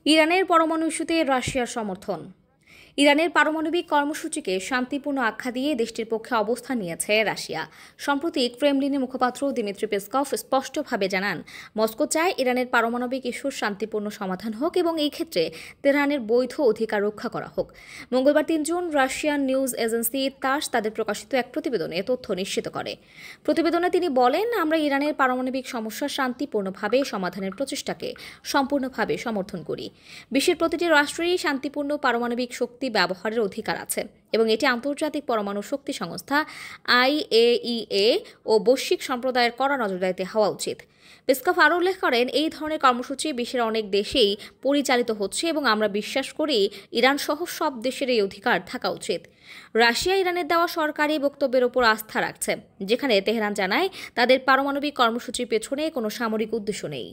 ইরানের পরমাণু ইস্যুতে রাশিয়ার সমর্থন। ইরানের পারমাণবিক কর্মসূচিকে শান্তিপূর্ণ আখ্যা দিয়ে দেশটির পক্ষে অবস্থান নিয়েছে রাশিয়া। সম্প্রতি ক্রেমলিনের মুখপাত্র দিমিত্রি পেসকভ স্পষ্টভাবে জানান, মস্কো চায় ইরানের পারমাণবিক ইস্যুর শান্তিপূর্ণ সমাধান হোক এবং এই ক্ষেত্রে তেহরানের বৈধ অধিকার রক্ষা করা হোক। মঙ্গলবার ৩ জুন রাশিয়ান নিউজ এজেন্সি তাস তাদের প্রকাশিত এক প্রতিবেদনে তথ্য নিশ্চিত করে। প্রতিবেদনে তিনি বলেন, আমরা ইরানের পারমাণবিক সমস্যা শান্তিপূর্ণভাবে সমাধানের প্রচেষ্টাকে সম্পূর্ণভাবে সমর্থন করি। বিশ্বের প্রতিটি রাষ্ট্রেরই শান্তিপূর্ণ পারমাণবিক শক্তি ব্যবহারের অধিকার আছে এবং এটি আন্তর্জাতিক পরমাণু শক্তি সংস্থা IAEA ও বৈশ্বিক সম্প্রদায়ের কড়া নজরদারিতে হওয়া উচিত। পেসকভ আরও উল্লেখ করেন, এই ধরনের কর্মসূচি বিশ্বের অনেক দেশেই পরিচালিত হচ্ছে এবং আমরা বিশ্বাস করি ইরান সহ সব দেশের এই অধিকার থাকা উচিত। রাশিয়া ইরানের দেওয়া সরকারি বক্তব্যের ওপর আস্থা রাখছে, যেখানে তেহরান জানায় তাদের পারমাণবিক কর্মসূচির পেছনে কোনো সামরিক উদ্দেশ্য নেই।